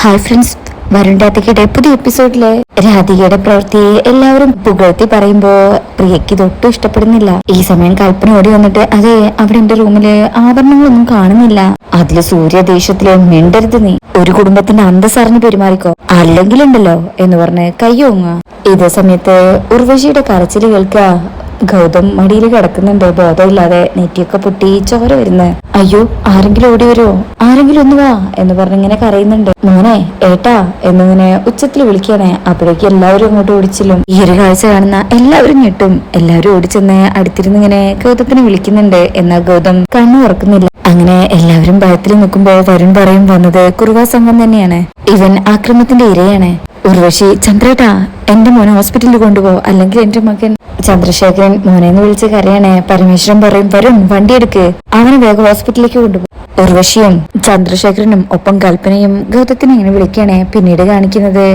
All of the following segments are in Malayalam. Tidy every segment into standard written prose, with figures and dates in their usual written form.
ഹായ് ഫ്രണ്ട്സ്, വരുൺ രാധികയുടെ പുതിയ എപ്പിസോഡില് രാധികയുടെ പ്രവൃത്തിയെ എല്ലാവരും പുകഴ്ത്തി പറയുമ്പോ പ്രിയയ്ക്ക് ഇതൊട്ടും ഇഷ്ടപ്പെടുന്നില്ല. ഈ സമയം കൽപ്പന ഓടി വന്നിട്ട് അതെ, അവിടെ എന്റെ റൂമില് ആഭരണങ്ങളൊന്നും കാണുന്നില്ല. അതില് സൂര്യദേശത്തില് മിണ്ടരുത്, നീ ഒരു കുടുംബത്തിന്റെ അന്തസ്സറിഞ്ഞ് പെരുമാറിക്കോ, അല്ലെങ്കിലുണ്ടല്ലോ എന്ന് പറഞ്ഞ് കയ്യോങ്ങ. ഇതേ സമയത്ത് ഉർവശിയുടെ കരച്ചില് കേൾക്കുക. ഗൗതം മടിയിൽ കിടക്കുന്നുണ്ട്, ബോധമില്ലാതെ, നെറ്റിയൊക്കെ പൊട്ടി ചോര വരുന്നത്. അയ്യോ, ആരെങ്കിലും ഓടി വരുമോ, ആരെങ്കിലും ഒന്ന് വാ എന്ന് പറഞ്ഞിങ്ങനെ കരയുന്നുണ്ട്. മോനെ, ഏട്ടാ എന്നിങ്ങനെ ഉച്ചത്തിൽ വിളിക്കാനേ. അപ്പോഴേക്ക് എല്ലാവരും അങ്ങോട്ട് ഓടിച്ചില്ലും. ഈ ഒരു കാഴ്ച കാണുന്ന എല്ലാവരും ഞെട്ടും. എല്ലാവരും ഓടിച്ചെന്ന് അടുത്തിരുന്നിങ്ങനെ ഗൗതത്തിനെ വിളിക്കുന്നുണ്ട്. എന്നാൽ ഗൗതം കണ്ണു തുറക്കുന്നില്ല. അങ്ങനെ എല്ലാവരും ഭയത്തിൽ നിൽക്കുമ്പോ വരുൺ പറയും വന്നത് കുറുവാ സംഘം തന്നെയാണ്. ഇവൻ ആക്രമത്തിന്റെ ഇരയാണ്. ഉർവശി, ചന്ദ്രേട്ടാ എന്റെ മോനെ ഹോസ്പിറ്റലിൽ കൊണ്ടുപോ, അല്ലെങ്കിൽ എന്റെ മകൻ. ചന്ദ്രശേഖരൻ മോനെന്ന് വിളിച്ച് കരയാണേ. പരമേശ്വരൻ പറയും വരും, വണ്ടി എടുക്ക്, അവനെ വേഗം ഹോസ്പിറ്റലിലേക്ക് കൊണ്ടുപോ. ഉർവശിയും ചന്ദ്രശേഖരനും ഒപ്പം കൽപ്പനയും ഗൗതത്തിനെ ഇങ്ങനെ വിളിക്കണേ. പിന്നീട് കാണിക്കുന്നത്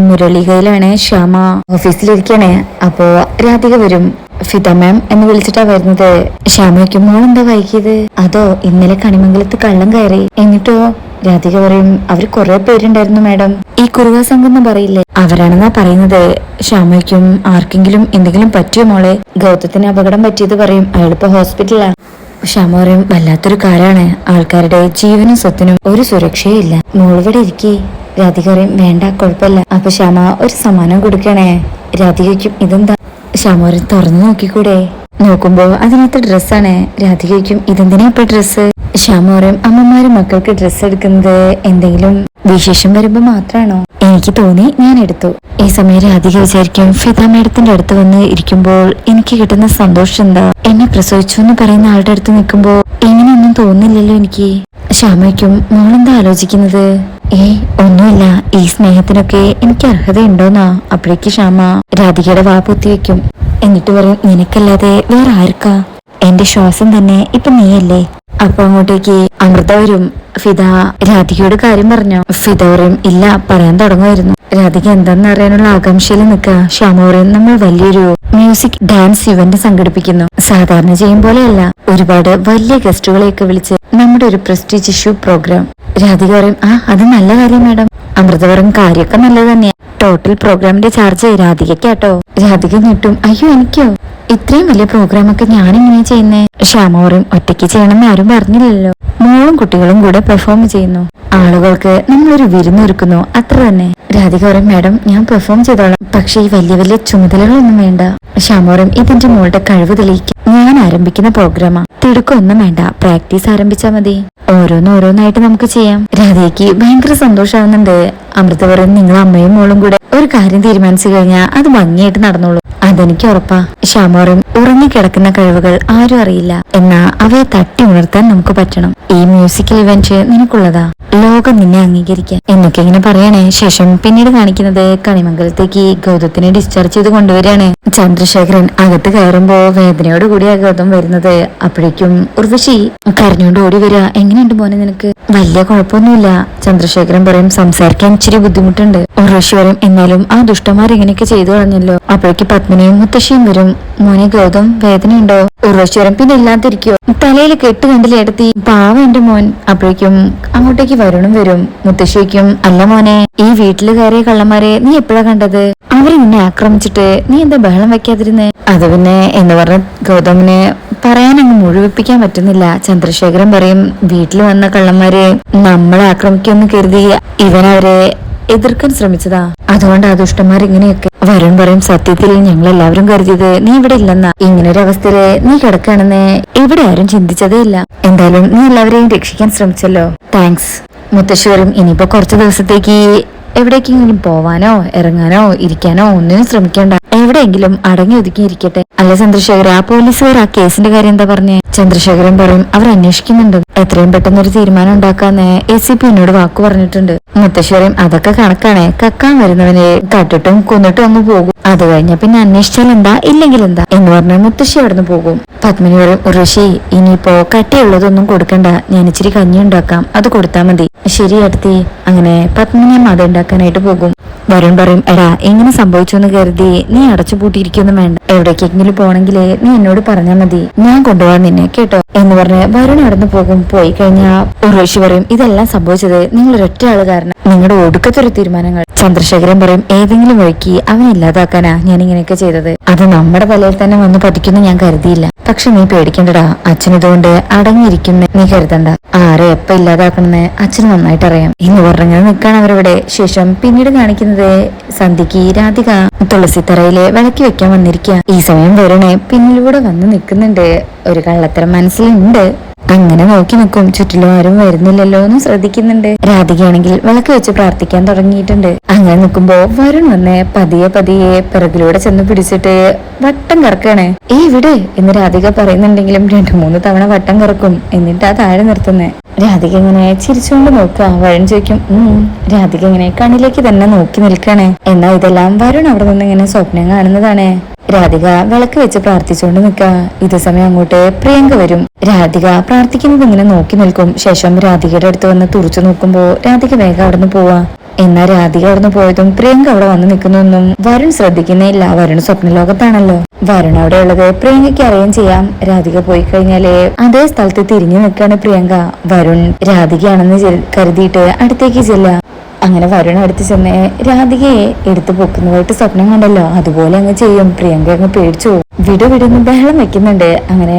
മുരളികയിലാണ്. ശ്യാമ ഓഫീസിലിരിക്കണേ. അപ്പോ രാധിക വരും. ഫിദ മാം എന്ന് വിളിച്ചിട്ടാ വരുന്നത്. ശ്യാമയ്ക്കും മോളെന്താ വൈകിയത്? അതോ ഇന്നലെ കണിമംഗലത്ത് കള്ളം കയറി. എന്നിട്ടോ? രാധിക പറയും അവര് കുറെ പേരുണ്ടായിരുന്നു മാഡം, ഈ കുറുവാ സംഘം എന്ന് പറയില്ലേ, അവരാണെന്നാ പറയുന്നത്. ശ്യാമയ്ക്കും ആർക്കെങ്കിലും എന്തെങ്കിലും പറ്റിയോ മോളെ? ഗൗതത്തിന് അപകടം പറ്റിയത് പറയും, അയാളിപ്പോ ഹോസ്പിറ്റലാണ്. ശ്യാമ പറയും വല്ലാത്തൊരു കാരാണ്, ആൾക്കാരുടെ ജീവനും സ്വത്തിനും ഒരു സുരക്ഷയില്ല, മോളിവിടെ ഇരിക്കേ. രാധിക പറയും വേണ്ട, കുഴപ്പമില്ല. അപ്പൊ ശ്യാമ ഒരു സമ്മാനം കൊടുക്കണേ. രാധികയ്ക്കും ഇതെന്താ? ശ്യാമ പറയും തുറന്നു നോക്കിക്കൂടെ? നോക്കുമ്പോ അതിനകത്ത് ഡ്രസ്സാണ്. രാധികയ്ക്കും ഇതെന്തിനാ ഇപ്പൊ ഡ്രസ്സ്? ശ്യാമ പറയും അമ്മമാരും മക്കൾക്ക് ഡ്രസ്സ് എടുക്കുന്നത് എന്തെങ്കിലും വിശേഷം വരുമ്പോ മാത്രാണോ? എനിക്ക് തോന്നി, ഞാൻ എടുത്തു. ഈ സമയം രാധിക വിചാരിക്കും ഫിദ മേഡത്തിന്റെ അടുത്ത് വന്ന് ഇരിക്കുമ്പോൾ എനിക്ക് കിട്ടുന്ന സന്തോഷം എന്താ? എന്നെ പ്രസവിച്ചു എന്ന് പറയുന്ന ആളുടെ അടുത്ത് നിൽക്കുമ്പോ ഇങ്ങനെയൊന്നും തോന്നില്ലല്ലോ എനിക്ക്. ശ്യാമയ്ക്കും മോളെന്താ ആലോചിക്കുന്നത്? ഒന്നുമില്ല, ഈ സ്നേഹത്തിനൊക്കെ എനിക്ക് അർഹതയുണ്ടോന്നാ. അപ്പോഴേക്ക് ശ്യാമ രാധികയുടെ വാ പൊത്തിവെക്കും. എന്നിട്ട് പറയും നിനക്കല്ലാതെ വേറെ ആർക്കാ? എന്റെ ശ്വാസം തന്നെ ഇപ്പൊ നീയല്ലേ. അപ്പൊ അങ്ങോട്ടേക്ക് അമൃത വരും. ഫിദ രാധികയോട് കാര്യം പറഞ്ഞോ? ഫിദ പറയും ഇല്ല, പറയാൻ തുടങ്ങുമായിരുന്നു. രാധിക എന്താന്ന് അറിയാനുള്ള ആകാംക്ഷയിൽ നിൽക്കുക. ശ്യാമ പറയും നമ്മൾ വലിയൊരു മ്യൂസിക് ഡാൻസ് ഇവന്റ് സംഘടിപ്പിക്കുന്നു. സാധാരണ ചെയ്യും പോലെയല്ല, ഒരുപാട് വലിയ ഗസ്റ്റുകളെയൊക്കെ വിളിച്ച് നമ്മുടെ ഒരു പ്രസ്റ്റീജ് ഇഷ്യൂ പ്രോഗ്രാം. രാധിക പറയും അത് നല്ല കാര്യം മാഡം. അമൃത പറയും കാര്യമൊക്കെ നല്ലത് തന്നെയാ, ടോട്ടൽ പ്രോഗ്രാമിന്റെ ചാർജ് രാധികയ്ക്കാട്ടോ. രാധിക ഞെട്ടും, അയ്യോ എനിക്കോ? ഇത്രയും വലിയ പ്രോഗ്രാം ഒക്കെ ഞാനിങ്ങനെ ചെയ്യുന്നേ? ശ്യാമ പറയും ഒറ്റയ്ക്ക് ചെയ്യണമെന്ന് ആരും പറഞ്ഞില്ലല്ലോ, മോളും കുട്ടികളും കൂടെ പെർഫോം ചെയ്യുന്നു, ആളുകൾക്ക് നമ്മളൊരു വിരുന്നൊരുക്കുന്നു, അത്ര തന്നെ. രാധിക പറയും മാഡം ഞാൻ പെർഫോം ചെയ്തോളാം, പക്ഷെ ഈ വലിയ വലിയ ചുമതലകളൊന്നും വേണ്ട. ശ്യാമ പറയും ഇതിന്റെ മോളുടെ കഴിവ് തെളിയിക്കും, ഞാൻ ആരംഭിക്കുന്ന പ്രോഗ്രാമാ, തിടുക്കൊന്നും വേണ്ട, പ്രാക്ടീസ് ആരംഭിച്ചാ മതി, ഓരോന്നായിട്ട് നമുക്ക് ചെയ്യാം. രാധയ്ക്ക് ഭയങ്കര സന്തോഷമാവുന്നുണ്ട്. അമൃത പറയും നിങ്ങൾ അമ്മയും മോളും കൂടെ ഒരു കാര്യം തീരുമാനിച്ചു കഴിഞ്ഞാൽ അത് ഭംഗിയായിട്ട് നടന്നോളൂ, അതെനിക്ക് ഉറപ്പാ. ശ്യാമ പറയും ഉറങ്ങിക്കിടക്കുന്ന കഴിവുകൾ ആരും അറിയില്ല, എന്നാ അവയെ തട്ടി ഉണർത്താൻ നമുക്ക് പറ്റണം. ഈ മ്യൂസിക്കൽ ഇവന്റ് നിനക്കുള്ളതാ, ലോകം നിന്നെ അംഗീകരിക്കാൻ എന്നൊക്കെ ഇങ്ങനെ പറയണേ. ശേഷം പിന്നീട് കാണിക്കുന്നത് കണിമംഗലത്തേക്ക് ഗൗതത്തിനെ ഡിസ്ചാർജ് ചെയ്ത് കൊണ്ടുവരികയാണ്. ചന്ദ്രശേഖരൻ അകത്ത് കയറുമ്പോ വേദനയോട് കൂടിയാ ഗൗതം വരുന്നത്. അപ്പോഴേക്കും ഉർവശി കരഞ്ഞോണ്ട് ഓടി വരിക. എങ്ങനെയുണ്ട് മോനെ നിനക്ക്? വലിയ കുഴപ്പമൊന്നുമില്ല. ചന്ദ്രശേഖരൻ പറയും സംസാരിക്കാൻ ഇച്ചിരി ബുദ്ധിമുട്ടുണ്ട്. ഉർവശി പറയും എന്നാലും ആ ദുഷ്ടന്മാർ ഇങ്ങനെയൊക്കെ ചെയ്തു കളഞ്ഞല്ലോ. അപ്പോഴേക്ക് പത്മിനിയും മുത്തശ്ശിയും വരും. മോനെ ഗൗതം വേദനയുണ്ടോ? ഉർവശി പറയും പിന്നെ ഇല്ലാതിരിക്കോ, തലയിൽ കെട്ട് കണ്ടില്ലേ എടുത്തി, പാവം എന്റെ മോൻ. അപ്പോഴേക്കും അങ്ങോട്ടേക്ക് വരുണും വരും. മുത്തശ്ശിക്കും അല്ല മോനെ, ഈ വീട്ടില് കയറിയ കള്ളന്മാരെ നീ എപ്പോഴാ കണ്ടത്? അവര് നിന്നെ ആക്രമിച്ചിട്ട് നീ എന്താ ബഹളം വെക്കാതിരുന്നേ? അത് പിന്നെ എന്ന് പറഞ്ഞ ഗൗതമിനെ പറയാൻ അങ്ങ് മുഴുവിപ്പിക്കാൻ പറ്റുന്നില്ല. ചന്ദ്രശേഖരൻ പറയും വീട്ടിൽ വന്ന കള്ളന്മാരെ നമ്മളെ ആക്രമിക്കുമെന്ന് കരുതി ഇവനവരെ എതിർക്കാൻ ശ്രമിച്ചതാ, അതുകൊണ്ട് ആ ദുഷ്ടന്മാർ ഇങ്ങനെയൊക്കെ. വരുൺ പറയും സത്യത്തിൽ ഞങ്ങൾ എല്ലാവരും കരുതിയത് നീ ഇവിടെ ഇല്ലെന്നാ, ഇങ്ങനെ ഒരു അവസ്ഥയില് നീ കിടക്കുകയാണെന്ന് ഇവിടെ ആരും ചിന്തിച്ചതേ ഇല്ല. എന്തായാലും നീ എല്ലാവരെയും രക്ഷിക്കാൻ ശ്രമിച്ചല്ലോ, താങ്ക്സ്. മുത്തശ്ശി പറയും ഇനിയിപ്പോ കുറച്ചു ദിവസത്തേക്ക് എവിടേക്കെങ്കിലും പോവാനോ ഇറങ്ങാനോ ഇരിക്കാനോ ഒന്നിനും ശ്രമിക്കേണ്ട, എവിടെയെങ്കിലും അടങ്ങി ഒതുക്കി ഇരിക്കട്ടെ. അല്ല ചന്ദ്രശേഖര, ആ പോലീസുകാർ ആ കേസിന്റെ കാര്യം എന്താ പറഞ്ഞേ? ചന്ദ്രശേഖരൻ പറയും അവർ അന്വേഷിക്കുന്നുണ്ട്, എത്രയും പെട്ടെന്ന് ഒരു തീരുമാനം ഉണ്ടാക്കാന്ന് ACP എന്നോട് വാക്കു പറഞ്ഞിട്ടുണ്ട്. മുത്തശ്ശി പറയും അതൊക്കെ കണക്കാണ്, കക്കാൻ വരുന്നവനെ കട്ടിട്ടും കൊന്നിട്ടും അങ്ങ് പോകും, അത് കഴിഞ്ഞ പിന്നെ അന്വേഷിച്ചാൽ എന്താ ഇല്ലെങ്കിൽ എന്താ എന്ന് പറഞ്ഞ് മുത്തശ്ശി അവിടുന്ന് പോകും. പത്മിനി പറയും ഋഷി ഇനിയിപ്പോ കട്ടിയുള്ളതൊന്നും കൊടുക്കണ്ട, ഞാൻ ഇച്ചിരി കഞ്ഞി ഉണ്ടാക്കാം, അത് കൊടുത്താൽ മതി. ശരി അടുത്തി. അങ്ങനെ പത്മിനിയും അത് ഉണ്ടാക്കാനായിട്ട് പോകും. വരുൺ പറയും, എടാ എങ്ങനെ സംഭവിച്ചു എന്ന് കരുതി നീ അടച്ചുപൂട്ടിയിരിക്കൊന്നും വേണ്ട. എവിടേക്കെങ്കിലും പോണെങ്കിലേ നീ എന്നോട് പറഞ്ഞാൽ മതി, ഞാൻ കൊണ്ടുപോകാൻ നിന്നെ, കേട്ടോ എന്ന് പറഞ്ഞ് വരുൺ നടന്നു പോകും. പോയി കഴിഞ്ഞാ ഉർവശി പറയും, ഇതെല്ലാം സംഭവിച്ചത് നിങ്ങൾ ഒരൊറ്റ ആള് കാരണം, നിങ്ങളുടെ ഒടുക്കത്തൊരു തീരുമാനങ്ങൾ. ചന്ദ്രശേഖരൻ പറയും, ഏതെങ്കിലും വഴിക്ക് അവൻ ഇല്ലാതാക്കാനാ ഞാൻ ഇങ്ങനെയൊക്കെ ചെയ്തത്. അത് നമ്മുടെ തലയിൽ തന്നെ വന്ന് പതിക്കുന്ന ഞാൻ കരുതിയില്ല. പക്ഷെ നീ പേടിക്കണ്ടടാ, അച്ഛൻ ഇതുകൊണ്ട് അടങ്ങിയിരിക്കുന്ന നീ കരുതണ്ട. ആരെ എപ്പ ഇല്ലാതാക്കണമെന്ന് അച്ഛന് നന്നായിട്ട് അറിയാം എന്ന് പറഞ്ഞങ്ങനെ നിൽക്കാണ് അവരവിടെ. ശേഷം പിന്നീട് കാണിക്കുന്നത് സന്ധ്യക്ക് രാധിക തുളസിത്തറയിലെ വിളക്കി വെക്കാൻ വന്നിരിക്കുക. ഈ സമയം വരുണെ പിന്നിലൂടെ വന്ന് നിൽക്കുന്നുണ്ട്. ഒരു കള്ളത്തരം മനസ്സിലുണ്ട്. അങ്ങനെ നോക്കി നിൽക്കും, ചുറ്റിലും ആരും വരുന്നില്ലല്ലോ എന്ന് ശ്രദ്ധിക്കുന്നുണ്ട്. രാധികയാണെങ്കിൽ വിളക്ക് വെച്ച് പ്രാർത്ഥിക്കാൻ തുടങ്ങിയിട്ടുണ്ട്. അങ്ങനെ നിൽക്കുമ്പോ വരുൺ വന്ന് പതിയെ പതിയെ പിറകിലൂടെ ചെന്ന് പിടിച്ചിട്ട് വട്ടം കറക്കാണ്. ഇവിടെ എന്ന് രാധിക പറയുന്നുണ്ടെങ്കിലും 2-3 തവണ വട്ടം കറക്കും. എന്നിട്ട് ആ താഴെ നിർത്തുന്നേ. രാധിക ഇങ്ങനെ ചിരിച്ചുകൊണ്ട് നോക്കുക. വരുൺ ചോദിക്കും, രാധിക ഇങ്ങനെ കണ്ണിലേക്ക് തന്നെ നോക്കി നിൽക്കണേ. എന്നാ ഇതെല്ലാം വരുൺ അവിടെ നിന്ന് ഇങ്ങനെ സ്വപ്നം കാണുന്നതാണ്. രാധിക വിളക്ക് വെച്ച് പ്രാർത്ഥിച്ചുകൊണ്ട് നിൽക്കുക. ഇതേ സമയം അങ്ങോട്ട് പ്രിയങ്ക വരും. രാധിക പ്രാർത്ഥിക്കുന്നത് ഇങ്ങനെ നോക്കി നിൽക്കും. ശേഷം രാധികയുടെ അടുത്ത് വന്ന് തുറച്ചു നോക്കുമ്പോ രാധിക വേഗം അവിടെ നിന്ന് പോവാ. എന്നാൽ രാധിക അവിടുന്ന് പോയതും പ്രിയങ്ക അവിടെ വന്ന് നിൽക്കുന്നൊന്നും വരുൺ ശ്രദ്ധിക്കുന്നില്ല. വരുൺ സ്വപ്നലോകത്താണല്ലോ. വരുൺ അവിടെ ഉള്ളത് പ്രിയങ്കയ്ക്ക് അറിയാൻ ചെയ്യാം. രാധിക പോയി കഴിഞ്ഞാല് അതേ സ്ഥലത്ത് തിരിഞ്ഞു നിൽക്കാണ് പ്രിയങ്ക. വരുൺ രാധികയാണെന്ന് കരുതിയിട്ട് അടുത്തേക്ക് ചെല്ലാം. അങ്ങനെ വരുൺ അടുത്ത് ചെന്ന് രാധികയെ എടുത്തു പൊക്കുന്നതായിട്ട് സ്വപ്നം കണ്ടല്ലോ, അതുപോലെ അങ്ങ് ചെയ്യും. പ്രിയങ്ക അങ്ങ് പേടിച്ചു വിടുവിടുന്ന് ബഹളം വെക്കുന്നുണ്ട്. അങ്ങനെ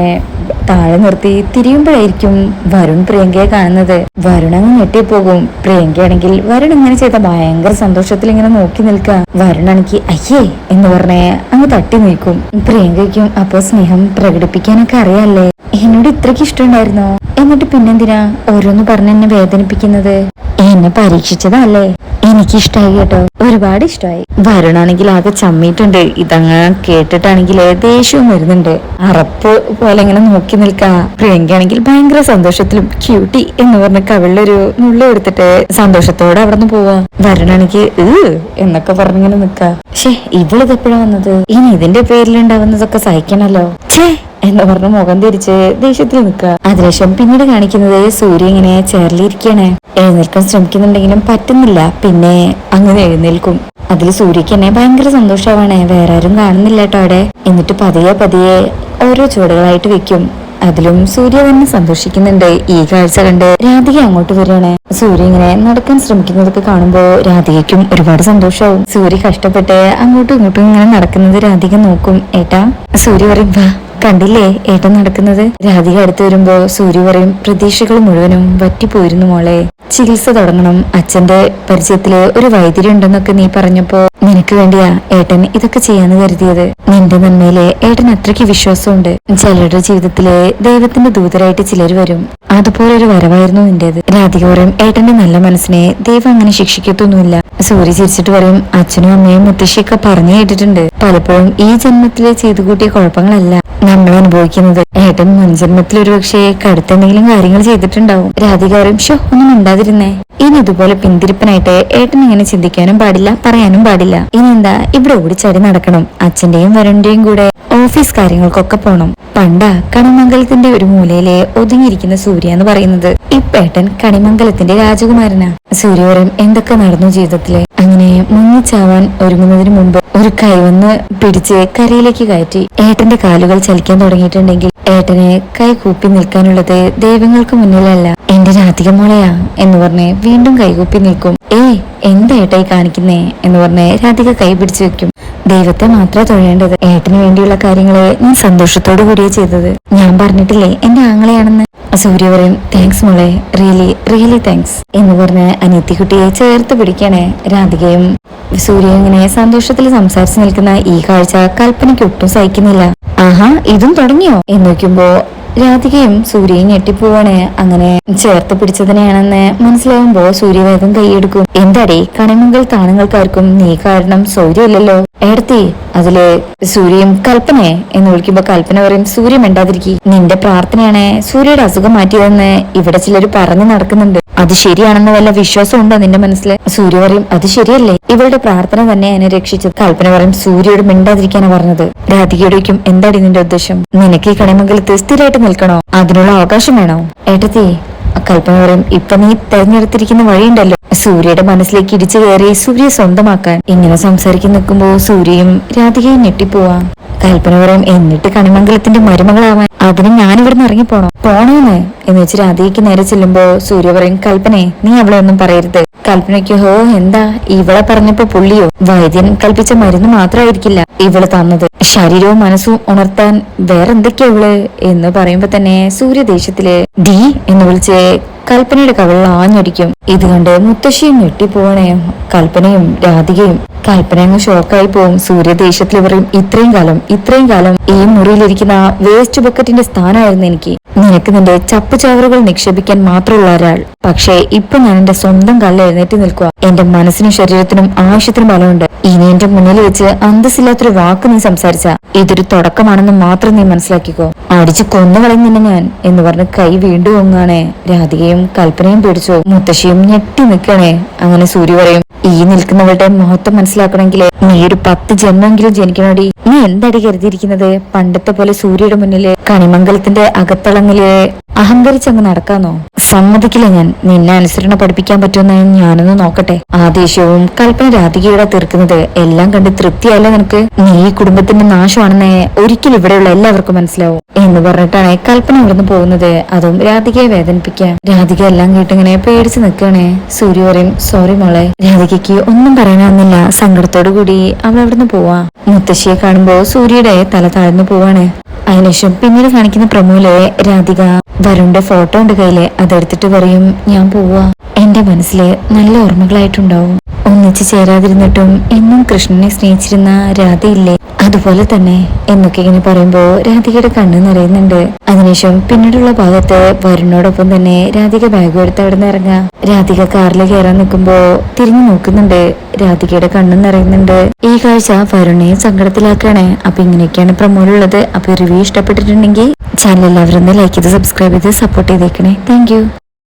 താഴെ നിർത്തി തിരിയുമ്പോഴായിരിക്കും വരുൺ പ്രിയങ്കയെ കാണുന്നത്. വരുൺ അങ്ങ് ഞെട്ടിപ്പോകും. പ്രിയങ്കയാണെങ്കിൽ വരുൺ ഇങ്ങനെ ചെയ്ത ഭയങ്കര സന്തോഷത്തിൽ ഇങ്ങനെ നോക്കി നിൽക്കുക. വരുണാണെങ്കിൽ അയ്യേ എന്ന് പറഞ്ഞ് അങ്ങ് തട്ടി നീക്കും. പ്രിയങ്കയ്ക്കും അപ്പോ സ്നേഹം പ്രകടിപ്പിക്കാനൊക്കെ അറിയാല്ലേ. എന്നോട് ഇത്രയ്ക്ക് ഇഷ്ടമുണ്ടായിരുന്നോ? എന്നിട്ട് പിന്നെന്തിനാ ഓരോന്ന് പറഞ്ഞ് എന്നെ വേദനിപ്പിക്കുന്നത്? എന്നെ പരീക്ഷിച്ചതല്ലേ? എനിക്കിഷ്ടായി കേട്ടോ, ഒരുപാട് ഇഷ്ടമായി. വരുണാണെങ്കിൽ ആകെ ചമ്മിട്ടുണ്ട്. ഇതങ്ങ് കേട്ടിട്ടാണെങ്കിൽ ദേഷ്യവും വരുന്നുണ്ട്. അറപ്പ് പോലെ ഇങ്ങനെ നോക്കി നിൽക്കാ. പ്രിയങ്കയാണെങ്കിൽ ഭയങ്കര സന്തോഷത്തിലും ക്യൂട്ടി എന്ന് പറഞ്ഞ കവിളിലൊരു നുള്ളി എടുത്തിട്ട് സന്തോഷത്തോടെ അവിടെ നിന്ന് പോവാ. വരുണാണെങ്കിൽ എന്നൊക്കെ പറഞ്ഞിങ്ങനെ നിക്കാ. ഇവളിത് എപ്പോഴാ വന്നത്? ഇനി ഇതിന്റെ പേരിലുണ്ടാവുന്നതൊക്കെ സഹിക്കണല്ലോ. എന്ന് പറഞ്ഞ മുഖം തിരിച്ച് ദേഷ്യത്തിൽ നിൽക്കുക. അതിനുശേഷം പിന്നീട് കാണിക്കുന്നത് സൂര്യ ഇങ്ങനെ ചേർലിരിക്കാണ്. എഴുന്നേൽക്കാൻ ശ്രമിക്കുന്നുണ്ടെങ്കിലും പറ്റുന്നില്ല. പിന്നെ അങ്ങനെ എഴുന്നേൽക്കും. അതിൽ സൂര്യക്ക് തന്നെ ഭയങ്കര സന്തോഷമാവാണ്. വേറെ ആരും കാണുന്നില്ല കേട്ടോ അവിടെ. എന്നിട്ട് പതിയെ പതിയെ ഓരോ ചുവടുകളായിട്ട് വെക്കും. അതിലും സൂര്യ തന്നെ സന്തോഷിക്കുന്നുണ്ട്. ഈ കാഴ്ച കണ്ട് രാധിക അങ്ങോട്ട് വരികയാണ്. സൂര്യ ഇങ്ങനെ നടക്കാൻ ശ്രമിക്കുന്നതൊക്കെ കാണുമ്പോ രാധികയ്ക്കും ഒരുപാട് സന്തോഷമാവും. സൂര്യ കഷ്ടപ്പെട്ട് അങ്ങോട്ടും ഇങ്ങോട്ടും ഇങ്ങനെ നടക്കുന്നത് രാധിക നോക്കും. ഏട്ടാ, സൂര്യ പറയും, വാ കണ്ടില്ലേ ഏട്ടൻ നടക്കുന്നത്? രാധിക അടുത്ത് വരുമ്പോ സൂര്യ പറയും, പ്രതീക്ഷകൾ മുഴുവനും വറ്റിപ്പോയിരുന്നു മോളെ. ചികിത്സ തുടങ്ങണം. അച്ഛന്റെ പരിചയത്തില് ഒരു വൈദ്യുതി ഉണ്ടെന്നൊക്കെ നീ പറഞ്ഞപ്പോ നിനക്ക് വേണ്ടിയാ ഏട്ടൻ ഇതൊക്കെ ചെയ്യാന്ന് കരുതിയത്. നിന്റെ നന്മയിലെ ഏട്ടൻ അത്രയ്ക്ക് വിശ്വാസമുണ്ട്. ചിലരുടെ ജീവിതത്തിലെ ദൈവത്തിന്റെ ദൂതരായിട്ട് ചിലർ വരും. അതുപോലെ ഒരു വരവായിരുന്നു നിന്റേത്. രാധിക പറയും, ഏട്ടന്റെ നല്ല മനസ്സിനെ ദൈവം അങ്ങനെ ശിക്ഷിക്കത്തൊന്നുമില്ല. സൂര്യ ചിരിച്ചിട്ട് പറയും, അച്ഛനും അമ്മയും മുത്തശ്ശിയൊക്കെ പറഞ്ഞു കേട്ടിട്ടുണ്ട്. പലപ്പോഴും ഈ ജന്മത്തിലെ ചെയ്തു കൂട്ടിയ കുഴപ്പങ്ങളല്ല നമ്മൾ അനുഭവിക്കുന്നത്. ഏട്ടൻ മുൻജന്മത്തിൽ ഒരു പക്ഷേ കടുത്തെന്തെങ്കിലും കാര്യങ്ങൾ ചെയ്തിട്ടുണ്ടാവും. രാധിക പറയും, ഒന്നും ഉണ്ടാതിരുന്നേ. ഇനി ഇതുപോലെ പിന്തിരിപ്പനായിട്ട് ഏട്ടൻ ഇങ്ങനെ ചിന്തിക്കാനും പാടില്ല, പറയാനും പാടില്ല. ഇനി എന്താ ഇവിടെ ഓടിച്ചാടി നടക്കണം. അച്ഛന്റെയും വരുണിന്റെയും കൂടെ ഓഫീസ് കാര്യങ്ങൾക്കൊക്കെ പോണം. പണ്ടാ കണിമംഗലത്തിന്റെ ഒരു മൂലയിലെ ഒതുങ്ങിയിരിക്കുന്ന സൂര്യ എന്ന് പറയുന്നത്. ഇപ്പേട്ടൻ കണിമംഗലത്തിന്റെ രാജകുമാരനാ. സൂര്യവരം എന്തൊക്കെ നടന്നു ജീവിതത്തില്. അങ്ങനെ മുങ്ങിച്ചാവാൻ ഒരുങ്ങുന്നതിന് മുമ്പ് ഒരു കൈവന്ന് പിടിച്ച് കരയിലേക്ക് കയറ്റി. ഏട്ടന്റെ കാലുകൾ ചലിക്കാൻ തുടങ്ങിയിട്ടുണ്ടെങ്കിൽ ഏട്ടനെ കൈ കൂപ്പി നിൽക്കാനുള്ളത് ദൈവങ്ങൾക്ക് മുന്നിലല്ല, എന്റെ രാധിക മോളെയാ എന്ന് പറഞ്ഞ് വീണ്ടും കൈകൂപ്പി നിൽക്കും. എന്താ ഏട്ടായി കാണിക്കുന്നേ എന്ന് പറഞ്ഞ് രാധിക കൈ പിടിച്ചു വെക്കും. ദൈവത്തെ മാത്രമേ തൊഴേണ്ടത്. ഏട്ടന് വേണ്ടിയുള്ള കാര്യങ്ങളെ ഞാൻ സന്തോഷത്തോടു കൂടിയേ ചെയ്തത്. ഞാൻ പറഞ്ഞിട്ടില്ലേ എന്റെ ആങ്ങളെയാണെന്ന്. സൂര്യ പറയും, താങ്ക്സ് മോളെ, റിയലി റിയലി താങ്ക്സ് എന്ന് പറഞ്ഞ് അനിയത്തിക്കുട്ടിയെ ചേർത്ത് പിടിക്കണേ. രാധികയും സൂര്യ ഇങ്ങനെ സന്തോഷത്തിൽ സംസാരിച്ചു നിൽക്കുന്ന ഈ കാഴ്ച കൽപ്പനയ്ക്ക് ഒട്ടും സഹിക്കുന്നില്ല. ആഹാ, ഇതും തുടങ്ങിയോ എന്ന് നോക്കുമ്പോ രാധികയും സൂര്യയും ഞെട്ടിപ്പോവാണ്. അങ്ങനെ ചേർത്ത് പിടിച്ചതിനെയാണെന്ന് മനസ്സിലാവുമ്പോ സൂര്യ വേഗം കൈയെടുക്കും. എന്താടേ കണിമംഗൽ താണുങ്ങൾക്കാർക്കും നീ കാരണം സൗര്യമില്ലല്ലോ ഏടത്തി. അതില് സൂര്യയും കൽപ്പനയെ എന്ന് വിളിക്കുമ്പോ കൽപ്പന പറയും, സൂര്യ മിണ്ടാതിരിക്കി. നിന്റെ പ്രാർത്ഥനയാണ് സൂര്യയുടെ അസുഖം മാറ്റിയതെന്ന് ഇവിടെ ചിലര് പറഞ്ഞു നടക്കുന്നുണ്ട്. അത് ശരിയാണെന്ന് വല്ല വിശ്വാസം ഉണ്ടോ നിന്റെ മനസ്സിൽ? സൂര്യ പറയും, അത് ശരിയല്ലേ, ഇവരുടെ പ്രാർത്ഥന തന്നെ എന്നെ രക്ഷിച്ചത്. കൽപ്പന പറയും, സൂര്യയോട് മിണ്ടാതിരിക്കാനാ പറഞ്ഞത്. രാധികയോടേക്കും എന്താടി നിന്റെ ഉദ്ദേശം? നിനക്ക് ഈ കണിമംഗലത്ത് സ്ഥിരമായിട്ട് നിൽക്കണോ? അതിനുള്ള അവകാശം വേണോ? ഏട്ടത്തി, കൽപ്പന പറയും, ഇപ്പൊ നീ തെരഞ്ഞെടുത്തിരിക്കുന്ന വഴിയുണ്ടല്ലോ. സൂര്യയുടെ മനസ്സിലേക്ക് ഇടിച്ചു കയറി സൂര്യ സ്വന്തമാക്കാൻ. ഇങ്ങനെ സംസാരിക്കാൻ നിൽക്കുമ്പോ സൂര്യയും രാധികയും ഞെട്ടിപ്പോവാ. കൽപ്പന പറയും, എന്നിട്ട് കണിമംഗലത്തിന്റെ മരുമകളാവാൻ അതിന് ഞാനിവിടുന്ന് ഇറങ്ങിപ്പോണോ? പോണോന്ന് എന്ന് വെച്ച് രാധികയ്ക്ക് നേരെ ചെല്ലുമ്പോ സൂര്യ പറയും, കൽപ്പനെ നീ അവളെ ഒന്നും പറയരുത്. കൽപ്പനയ്ക്ക് ഹോ എന്താ ഇവളെ പറഞ്ഞപ്പോ പുള്ളിയോ? വൈദ്യൻ കൽപ്പിച്ച മരുന്ന് മാത്രമായിരിക്കില്ല ഇവള് തന്നത്, ശരീരവും മനസ്സും ഉണർത്താൻ വേറെന്തൊക്കെയാ ഇവള് എന്ന് പറയുമ്പോ തന്നെ സൂര്യ ദേഷ്യത്തില് ഡി എന്ന് വിളിച്ച് കൽപ്പനയുടെ കവിളിൽ ആഞ്ഞടിക്കും. ഇത് കണ്ട് മുത്തശ്ശിയും ഞെട്ടിപ്പോവണേ. കൽപ്പനയും രാധികയും കൽപ്പന അങ്ങ് ഷോക്കായി പോവും. സൂര്യ ദേഷ്യത്തിൽ പറയും, ഇത്രയും കാലം ഈ മുറിയിലിരിക്കുന്ന വേസ്റ്റ് ബക്കറ്റിന്റെ സ്ഥാനമായിരുന്നു എനിക്ക്. നിനക്ക് നിന്റെ ചപ്പ് ചവറുകൾ നിക്ഷേപിക്കാൻ മാത്രമുള്ള ഒരാൾ. പക്ഷേ ഇപ്പൊ ഞാൻ എന്റെ സ്വന്തം കാലിൽ എഴുന്നേറ്റ് നിൽക്കുക. എന്റെ മനസ്സിനും ശരീരത്തിനും ആവശ്യത്തിനും ബലമുണ്ട്. ഇനി എന്റെ മുന്നിൽ വെച്ച് അന്തസ്സില്ലാത്തൊരു വാക്ക് നീ സംസാരിച്ച ഇതൊരു തുടക്കമാണെന്ന് മാത്രം നീ മനസ്സിലാക്കിക്കോ. അടിച്ച് കൊന്നുകളയുന്നില്ല ഞാൻ എന്ന് പറഞ്ഞ് കൈ വീണ്ടും ഒങ്ങാണേ. രാധികയും കൽപ്പനയും പേടിച്ചോ. മുത്തശ്ശിയും ഞെട്ടി നിൽക്കണേ. അങ്ങനെ സൂര്യ പറയും, ഈ നിൽക്കുന്നവരുടെ മഹത്വം മനസ്സിലാക്കണമെങ്കിൽ നീ ഒരു 10 ജന്മെങ്കിലും ജനിക്കണോടി. നീ എന്തടി കരുതിയിരിക്കുന്നത്? പണ്ടത്തെ പോലെ സൂര്യയുടെ മുന്നില് കണിമംഗലത്തിന്റെ അകത്തളങ്ങില് അഹങ്കരിച്ചങ്ങ് നടക്കാന്നോ? സമ്മതിക്കില്ല ഞാൻ. നിന്നെ അനുസരണ പഠിപ്പിക്കാൻ പറ്റുമെന്ന് ഞാനൊന്ന് നോക്കട്ടെ. ആ ദേഷ്യവും കൽപ്പന രാധികയുടെ തീർക്കുന്നത് എല്ലാം കണ്ട് തൃപ്തിയല്ല നിനക്ക്? നീ ഈ കുടുംബത്തിന്റെ നാശമാണെന്ന് ഒരിക്കലും ഇവിടെയുള്ള എല്ലാവർക്കും മനസ്സിലാവും എന്ന് പറഞ്ഞിട്ടാണ് കൽപ്പന ഇവിടുന്ന് പോകുന്നത്. അതും രാധികയെ വേദനിപ്പിക്കാം. രാധിക എല്ലാം കേട്ടിങ്ങനെ പേടിച്ച് നിൽക്കണേ. സൂര്യ പറയും, സോറി മോളെ. രാധികയ്ക്ക് ഒന്നും പറയാനാവുന്നില്ല. സങ്കടത്തോടു കൂടി അവൾ അവിടുന്ന് പോവാ. മുത്തശ്ശിയെ കാണുമ്പോ സൂര്യയുടെ തല താഴ്ന്നു പോവാണ്. അതിനുശേഷം പിന്നീട് കാണിക്കുന്ന പ്രമോയിലെ രാധിക വരുണിന്റെ ഫോട്ടോ ഉണ്ട് കയ്യില്. അതെടുത്തിട്ട് പറയും, ഞാൻ പോവാ. എന്റെ മനസ്സില് നല്ല ഓർമ്മകളായിട്ടുണ്ടാവും. ഒന്നിച്ച് ചേരാതിരുന്നിട്ടും എന്നും കൃഷ്ണനെ സ്നേഹിച്ചിരുന്ന രാധയില്ലേ, അതുപോലെ തന്നെ എന്നൊക്കെ ഇങ്ങനെ പറയുമ്പോ രാധികയുടെ കണ്ണ് നിറയുന്നുണ്ട്. അതിനുശേഷം പിന്നീടുള്ള ഭാഗത്ത് വരുണിനോടൊപ്പം തന്നെ രാധിക ബാഗ് എടുത്ത് അവിടെ നിന്ന് ഇറങ്ങാ. രാധിക കാറിൽ കയറാൻ നിൽക്കുമ്പോ തിരിഞ്ഞു നോക്കുന്നുണ്ട്. രാധികയുടെ കണ്ണും നിറയുന്നുണ്ട്. ഈ കാഴ്ച വരുണിനെ സങ്കടത്തിലാക്കാണ്. അപ്പൊ ഇങ്ങനെയൊക്കെയാണ് പ്രമോളുള്ളത്. അപ്പൊ റിവ്യൂ ഇഷ്ടപ്പെട്ടിട്ടുണ്ടെങ്കിൽ ചാനൽ എല്ലാവരും ലൈക്ക് ചെയ്ത് സബ്സ്ക്രൈബ് ചെയ്ത് സപ്പോർട്ട് ചെയ്തേക്കണേ. താങ്ക്